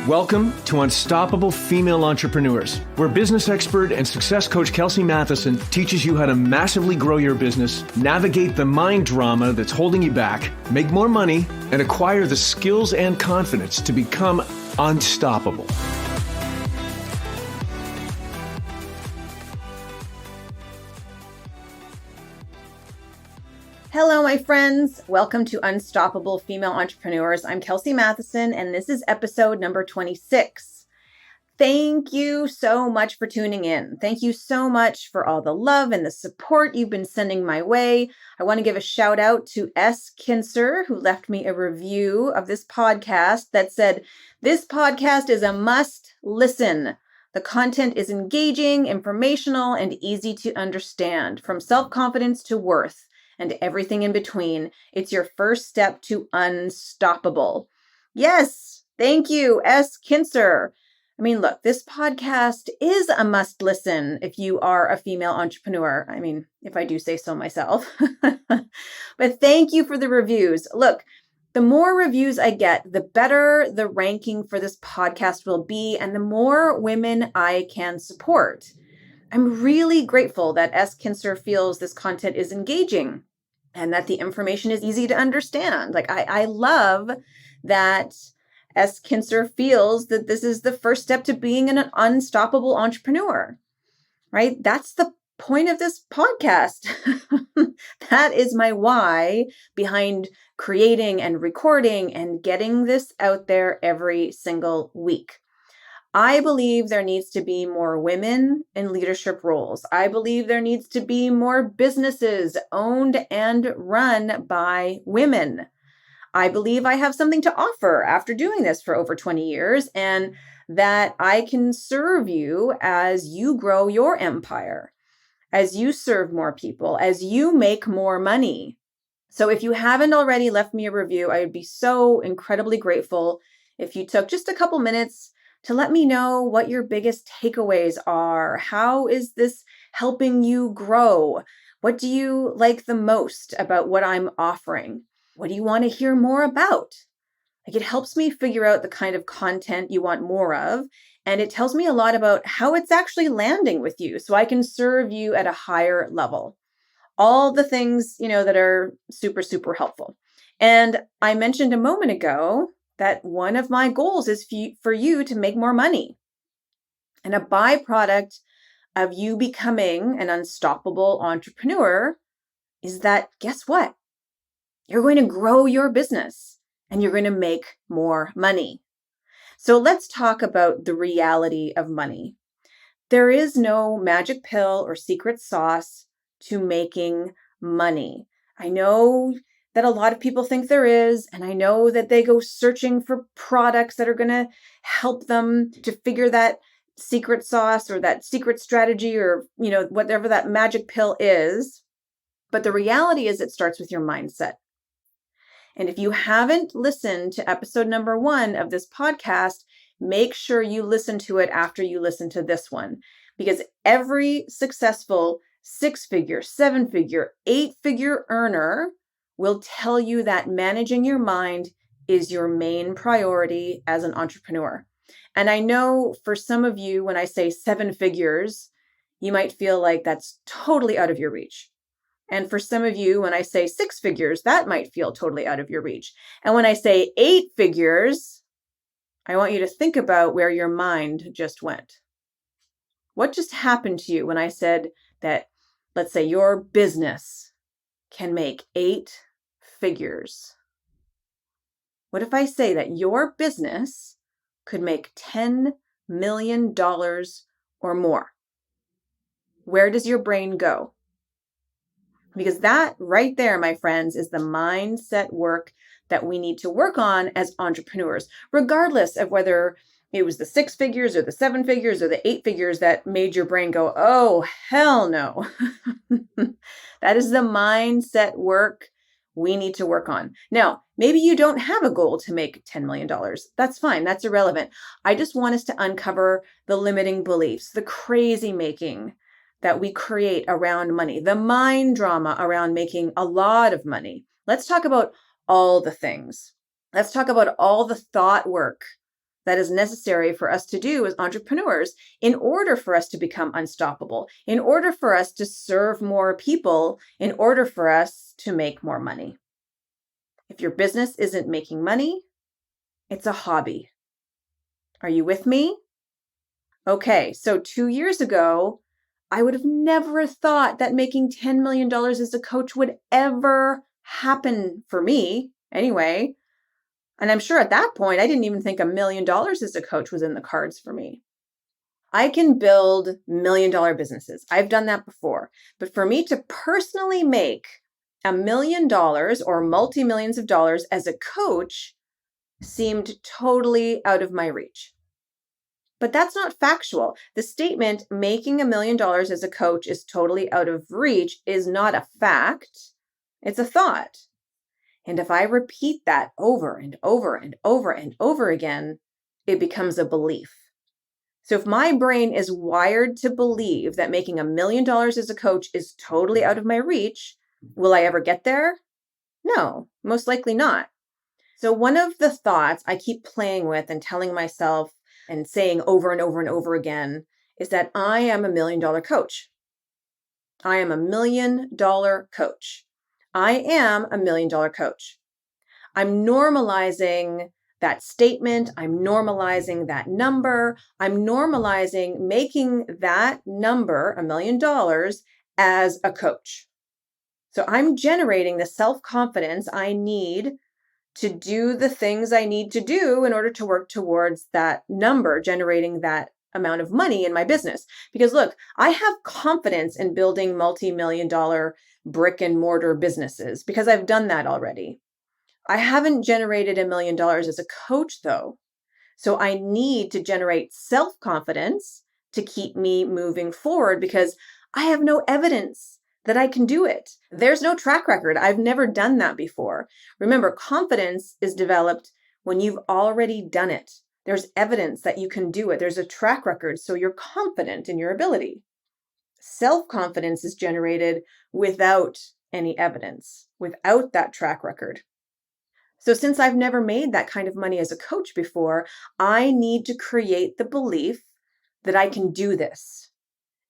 Welcome to Unstoppable Female Entrepreneurs, where business expert and success coach Kelsey Matheson teaches you how to massively grow your business, navigate the mind drama that's holding you back, make more money, and acquire the skills and confidence to become unstoppable. Hello, my friends. Welcome to Unstoppable Female Entrepreneurs. I'm Kelsey Matheson, and this is episode number 26. Thank you so much for tuning in. Thank you so much for all the love and the support you've been sending my way. I want to give a shout out to S. Kinser, who left me a review of this podcast that said, "This podcast is a must listen. The content is engaging, informational, and easy to understand, from self-confidence to worth, and everything in between. It's your first step to unstoppable." Yes, thank you, S. Kinser. I mean, look, this podcast is a must listen if you are a female entrepreneur. I mean, if I do say so myself. But thank you for the reviews. Look, the more reviews I get, the better the ranking for this podcast will be, and the more women I can support. I'm really grateful that S. Kinser feels this content is engaging and that the information is easy to understand. I love that S. Kinser feels that this is the first step to being an unstoppable entrepreneur, right? That's the point of this podcast. That is my why behind creating and recording and getting this out there every single week. I believe there needs to be more women in leadership roles. I believe there needs to be more businesses owned and run by women. I believe I have something to offer after doing this for over 20 years, and that I can serve you as you grow your empire, as you serve more people, as you make more money. So if you haven't already left me a review, I would be so incredibly grateful if you took just a couple minutes to let me know what your biggest takeaways are. How is this helping you grow? What do you like the most about what I'm offering? What do you want to hear more about? It helps me figure out the kind of content you want more of, and it tells me a lot about how it's actually landing with you so I can serve you at a higher level. All the things, that are super, super helpful. And I mentioned a moment ago that one of my goals is for you to make more money. And a byproduct of you becoming an unstoppable entrepreneur is that, guess what? You're going to grow your business and you're going to make more money. So let's talk about the reality of money. There is no magic pill or secret sauce to making money. I know that a lot of people think there is, and I know that they go searching for products that are going to help them to figure that secret sauce or that secret strategy or, whatever that magic pill is. But the reality is it starts with your mindset. And if you haven't listened to episode number 1 of this podcast, make sure you listen to it after you listen to this one, because every successful 6-figure, 7-figure, 8-figure earner will tell you that managing your mind is your main priority as an entrepreneur. And I know for some of you, when I say 7 figures, you might feel like that's totally out of your reach. And for some of you, when I say 6 figures, that might feel totally out of your reach. And when I say 8 figures, I want you to think about where your mind just went. What just happened to you when I said that, let's say your business can make 8 figures? What if I say that your business could make $10 million or more? Where does your brain go? Because that right there, my friends, is the mindset work that we need to work on as entrepreneurs, regardless of whether it was the 6 figures or the 7 figures or the 8 figures that made your brain go, oh, hell no. That is the mindset work we need to work on. Now, maybe you don't have a goal to make $10 million. That's fine. That's irrelevant. I just want us to uncover the limiting beliefs, the crazy making that we create around money, the mind drama around making a lot of money. Let's talk about all the things. Let's talk about all the thought work that is necessary for us to do as entrepreneurs in order for us to become unstoppable, in order for us to serve more people, in order for us to make more money. If your business isn't making money, it's a hobby. Are you with me? Okay, so 2 years ago, I would have never thought that making $10 million as a coach would ever happen for me anyway. And I'm sure at that point, I didn't even think $1 million as a coach was in the cards for me. I can build $1 million businesses. I've done that before. But for me to personally make $1 million or multi-millions of dollars as a coach seemed totally out of my reach. But that's not factual. The statement, making $1 million as a coach is totally out of reach, is not a fact. It's a thought. And if I repeat that over and over and over and over again, it becomes a belief. So if my brain is wired to believe that making $1 million as a coach is totally out of my reach, will I ever get there? No, most likely not. So one of the thoughts I keep playing with and telling myself and saying over and over and over again is that I am $1 million coach. I am $1 million coach. I am $1 million coach. I'm normalizing that statement. I'm normalizing that number. I'm normalizing making that number, $1 million, as a coach. So I'm generating the self-confidence I need to do the things I need to do in order to work towards that number, generating that amount of money in my business. Because look, I have confidence in building multi-million dollar brick and mortar businesses because I've done that already. I haven't generated $1 million as a coach though. So I need to generate self-confidence to keep me moving forward because I have no evidence that I can do it. There's no track record. I've never done that before. Remember, confidence is developed when you've already done it. There's evidence that you can do it. There's a track record, so you're confident in your ability. Self-confidence is generated without any evidence, without that track record. So since I've never made that kind of money as a coach before, I need to create the belief that I can do this.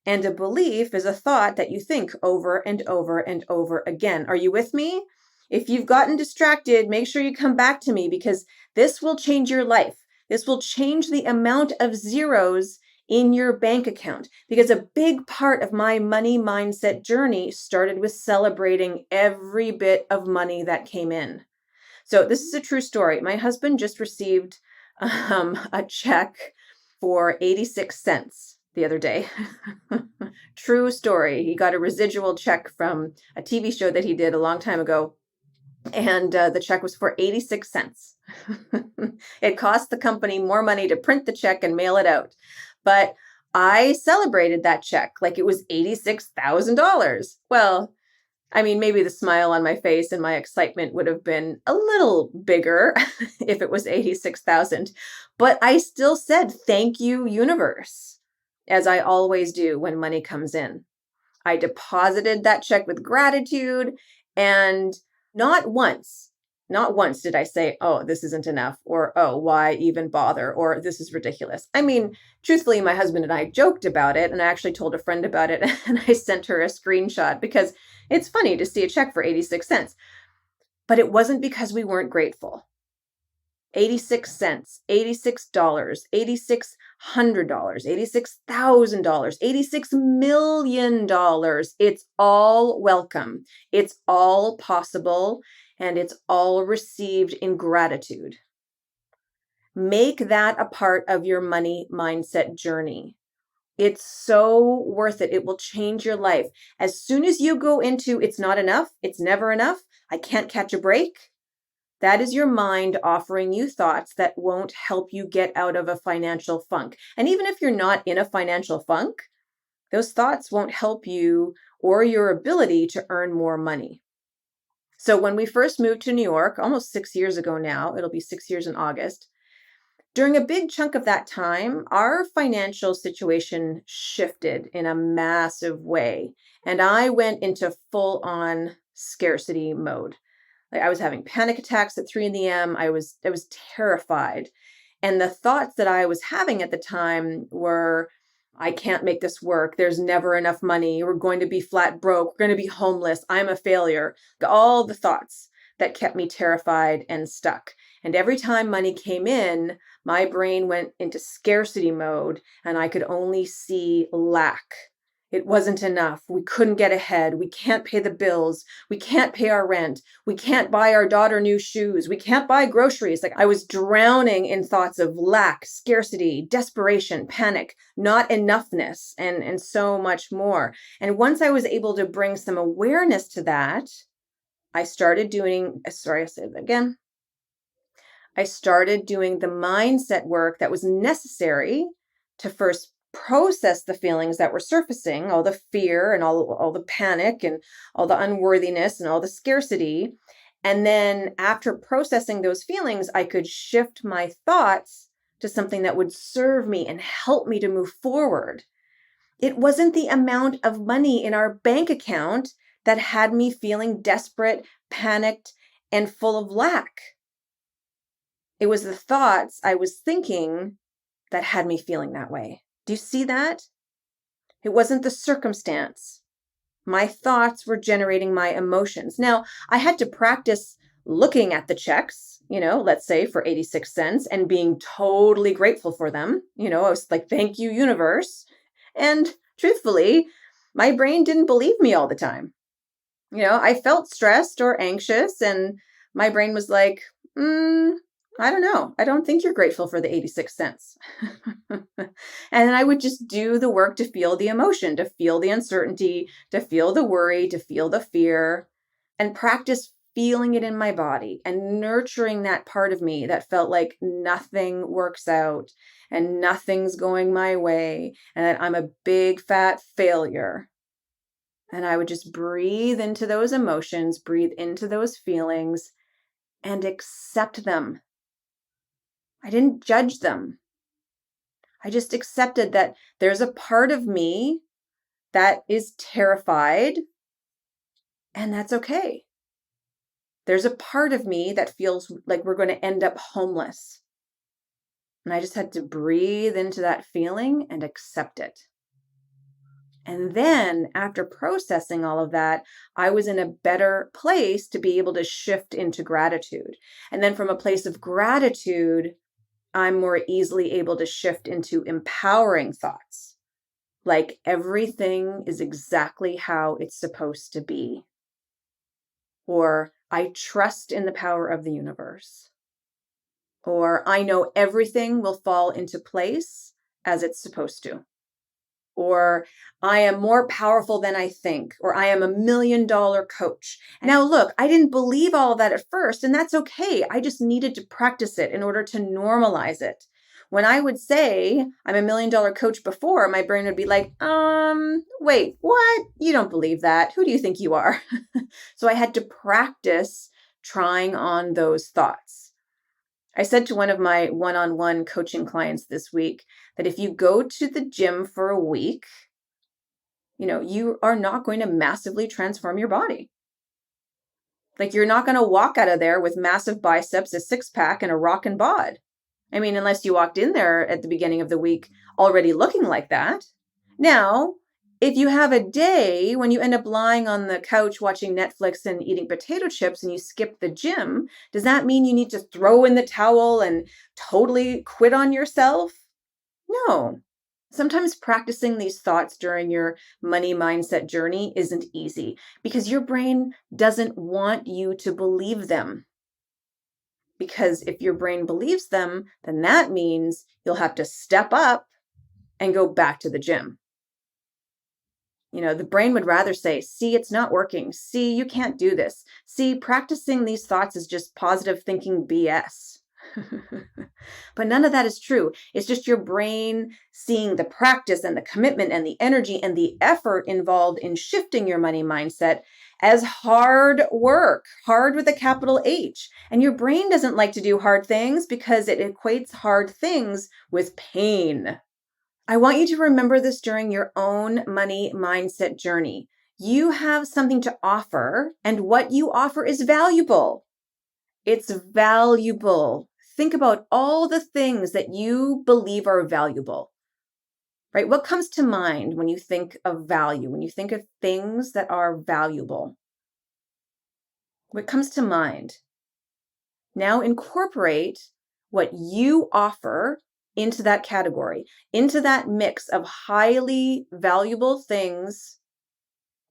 And a belief is a thought that you think over and over and over again. Are you with me? If you've gotten distracted, make sure you come back to me because this will change your life. This will change the amount of zeros in your bank account because a big part of my money mindset journey started with celebrating every bit of money that came in. So this is a true story. My husband just received a check for 86 cents the other day. True story. He got a residual check from a TV show that he did a long time ago. And the check was for 86 cents. It cost the company more money to print the check and mail it out. But I celebrated that check like it was $86,000. Well, I mean, maybe the smile on my face and my excitement would have been a little bigger if it was 86,000. But I still said, thank you, universe, as I always do when money comes in. I deposited that check with gratitude, and not once did I say, oh, this isn't enough, or, oh, why even bother, or this is ridiculous. I mean, truthfully, my husband and I joked about it, and I actually told a friend about it, and I sent her a screenshot because it's funny to see a check for 86 cents. But it wasn't because we weren't grateful. 86 cents, $86, $8,600, $86,000, $86 million. It's all welcome. It's all possible, and it's all received in gratitude. Make that a part of your money mindset journey. It's so worth it. It will change your life. As soon as you go into it's not enough, it's never enough, I can't catch a break, that is your mind offering you thoughts that won't help you get out of a financial funk. And even if you're not in a financial funk, those thoughts won't help you or your ability to earn more money. So when we first moved to New York, almost 6 years ago now, it'll be 6 years in August, during a big chunk of that time, our financial situation shifted in a massive way. And I went into full-on scarcity mode. Like I was having panic attacks at 3 a.m. I was terrified. And the thoughts that I was having at the time were, I can't make this work. There's never enough money. We're going to be flat broke. We're going to be homeless. I'm a failure. All the thoughts that kept me terrified and stuck. And every time money came in, my brain went into scarcity mode and I could only see lack. It wasn't enough. We couldn't get ahead. We can't pay the bills. We can't pay our rent. We can't buy our daughter new shoes. We can't buy groceries. Like I was drowning in thoughts of lack, scarcity, desperation, panic, not enoughness, and so much more. And once I was able to bring some awareness to that, I started doing the mindset work that was necessary to first process the feelings that were surfacing, all the fear and all the panic and all the unworthiness and all the scarcity. And then after processing those feelings, I could shift my thoughts to something that would serve me and help me to move forward. It wasn't the amount of money in our bank account that had me feeling desperate, panicked, and full of lack. It was the thoughts I was thinking that had me feeling that way. Do you see that? It wasn't the circumstance. My thoughts were generating my emotions. Now, I had to practice looking at the checks, let's say for 86 cents and being totally grateful for them. I was like, thank you, universe. And truthfully, my brain didn't believe me all the time. I felt stressed or anxious and my brain was like, I don't know. I don't think you're grateful for the 86 cents. And then I would just do the work to feel the emotion, to feel the uncertainty, to feel the worry, to feel the fear, and practice feeling it in my body and nurturing that part of me that felt like nothing works out and nothing's going my way and that I'm a big fat failure. And I would just breathe into those emotions, breathe into those feelings, and accept them. I didn't judge them. I just accepted that there's a part of me that is terrified, and that's okay. There's a part of me that feels like we're going to end up homeless. And I just had to breathe into that feeling and accept it. And then after processing all of that, I was in a better place to be able to shift into gratitude. And then from a place of gratitude, I'm more easily able to shift into empowering thoughts. Like everything is exactly how it's supposed to be. Or I trust in the power of the universe. Or I know everything will fall into place as it's supposed to. Or I am more powerful than I think, or I am $1 million coach. Now, look, I didn't believe all of that at first, and that's okay. I just needed to practice it in order to normalize it. When I would say I'm $1 million coach before, my brain would be like, wait, what? You don't believe that. Who do you think you are? So I had to practice trying on those thoughts. I said to one of my one-on-one coaching clients this week that if you go to the gym for a week, you are not going to massively transform your body. Like you're not going to walk out of there with massive biceps, a six-pack, and a rockin' bod. I mean, unless you walked in there at the beginning of the week already looking like that. Now, if you have a day when you end up lying on the couch watching Netflix and eating potato chips and you skip the gym, does that mean you need to throw in the towel and totally quit on yourself? No. Sometimes practicing these thoughts during your money mindset journey isn't easy because your brain doesn't want you to believe them. Because if your brain believes them, then that means you'll have to step up and go back to the gym. The brain would rather say, see, it's not working. See, you can't do this. See, practicing these thoughts is just positive thinking BS. But none of that is true. It's just your brain seeing the practice and the commitment and the energy and the effort involved in shifting your money mindset as hard work, hard with a capital H. And your brain doesn't like to do hard things because it equates hard things with pain. I want you to remember this during your own money mindset journey. You have something to offer, and what you offer is valuable. It's valuable. think about all the things that you believe are valuable, right? What comes to mind when you think of value, when you think of things that are valuable? What comes to mind? Now incorporate what you offer into that category, into that mix of highly valuable things,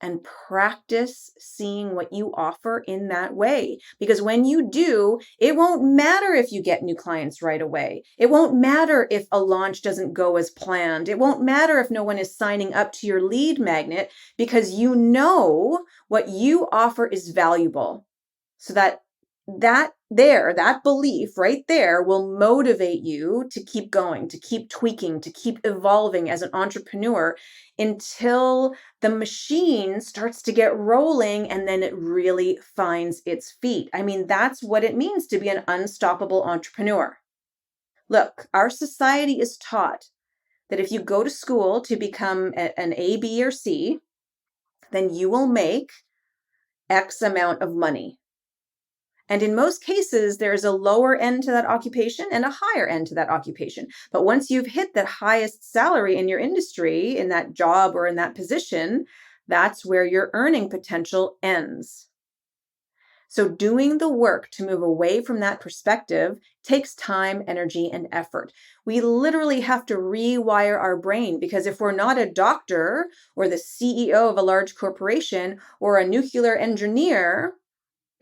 and practice seeing what you offer in that way. Because when you do, it won't matter if you get new clients right away. It won't matter if a launch doesn't go as planned. It won't matter if no one is signing up to your lead magnet, because you know what you offer is valuable. So that belief right there will motivate you to keep going, to keep tweaking, to keep evolving as an entrepreneur until the machine starts to get rolling and then it really finds its feet. I mean, that's what it means to be an unstoppable entrepreneur. Look, our society is taught that if you go to school to become an A, B, or C, then you will make X amount of money. And in most cases, there's a lower end to that occupation and a higher end to that occupation. But once you've hit the highest salary in your industry, in that job or in that position, that's where your earning potential ends. So doing the work to move away from that perspective takes time, energy, and effort. We literally have to rewire our brain, because if we're not a doctor or the CEO of a large corporation or a nuclear engineer,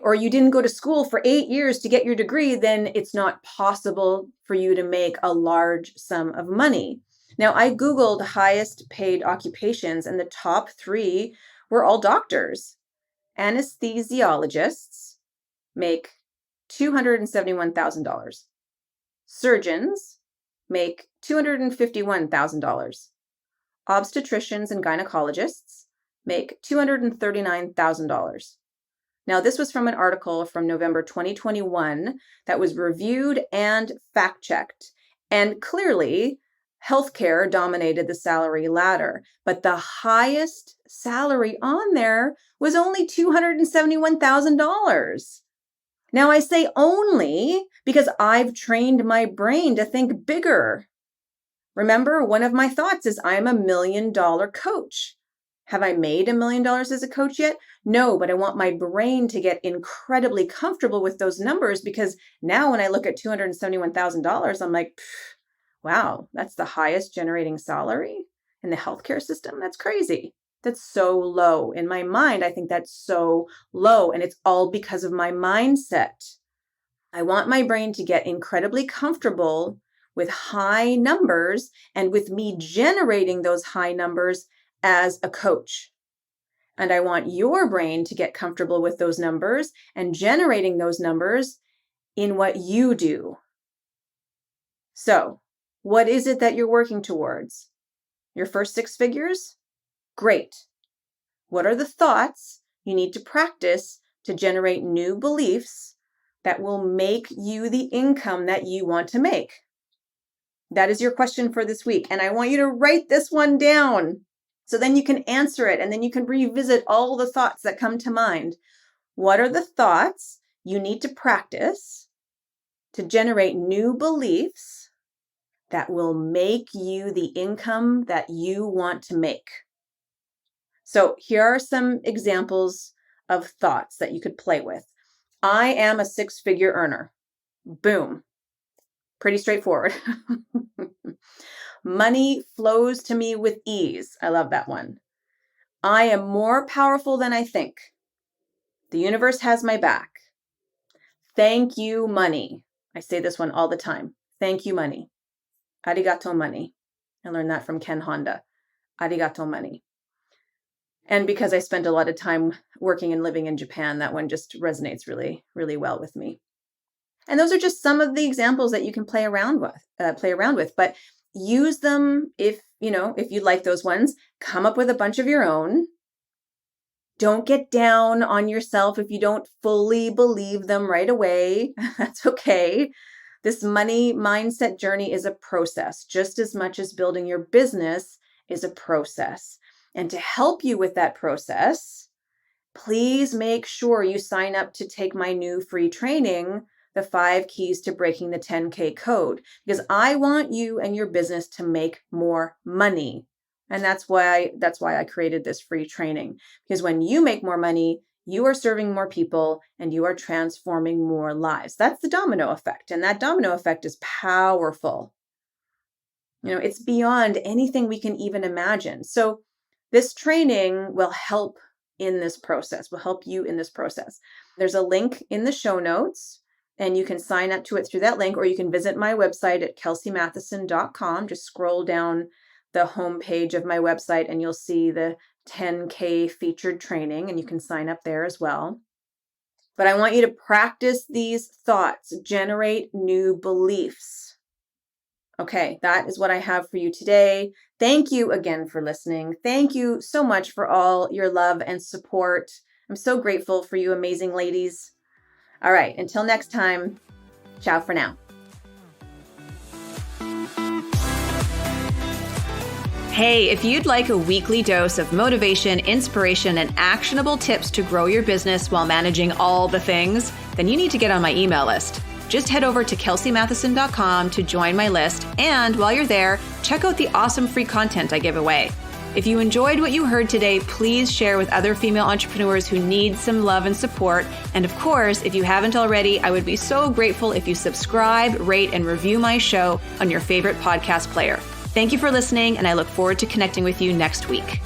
or you didn't go to school for 8 years to get your degree, then it's not possible for you to make a large sum of money. Now, I Googled highest paid occupations, and the top 3 were all doctors. Anesthesiologists make $271,000. Surgeons make $251,000. Obstetricians and gynecologists make $239,000. Now, this was from an article from November 2021 that was reviewed and fact-checked. And clearly, healthcare dominated the salary ladder. But the highest salary on there was only $271,000. Now, I say only because I've trained my brain to think bigger. Remember, one of my thoughts is I'm a $1 million coach. Have I made $1 million as a coach yet? No, but I want my brain to get incredibly comfortable with those numbers, because now when I look at $271,000, I'm like, wow, that's the highest generating salary in the healthcare system. That's crazy. That's so low. In my mind, I think that's so low, and it's all because of my mindset. I want my brain to get incredibly comfortable with high numbers and with me generating those high numbers as a coach. And I want your brain to get comfortable with those numbers and generating those numbers in what you do. So, what is it that you're working towards? Your first 6 figures? Great. What are the thoughts you need to practice to generate new beliefs that will make you the income that you want to make? That is your question for this week. And I want you to write this one down, so then you can answer it, and then you can revisit all the thoughts that come to mind. What are the thoughts you need to practice to generate new beliefs that will make you the income that you want to make? So here are some examples of thoughts that you could play with. I am a 6-figure earner. Boom. Pretty straightforward. Money flows to me with ease. I love that one. I am more powerful than I think. The universe has my back. Thank you, money. I say this one all the time. Thank you, money. Arigato, money. I learned that from Ken Honda. Arigato, money. And because I spent a lot of time working and living in Japan, that one just resonates really, really well with me. And those are just some of the examples that you can play around with. But use them if you like those ones. Come up with a bunch of your own. Don't get down on yourself if you don't fully believe them right away. That's okay. This money mindset journey is a process, just as much as building your business is a process. And to help you with that process, please make sure you sign up to take my new free training, the 5 keys to breaking the 10K code, because I want you and your business to make more money. And that's why I created this free training, because when you make more money, you are serving more people and you are transforming more lives. That's the domino effect. And that domino effect is powerful. It's beyond anything we can even imagine. So this training will help in this process, will help you in this process. There's a link in the show notes, and you can sign up to it through that link, or you can visit my website at kelseymatheson.com. Just scroll down the homepage of my website and you'll see the 10K featured training, and you can sign up there as well. But I want you to practice these thoughts, generate new beliefs. Okay, that is what I have for you today. Thank you again for listening. Thank you so much for all your love and support. I'm so grateful for you amazing ladies. All right, until next time, ciao for now. Hey, if you'd like a weekly dose of motivation, inspiration, and actionable tips to grow your business while managing all the things, then you need to get on my email list. Just head over to kelseymatheson.com to join my list. And while you're there, check out the awesome free content I give away. If you enjoyed what you heard today, please share with other female entrepreneurs who need some love and support. And of course, if you haven't already, I would be so grateful if you subscribe, rate, and review my show on your favorite podcast player. Thank you for listening, and I look forward to connecting with you next week.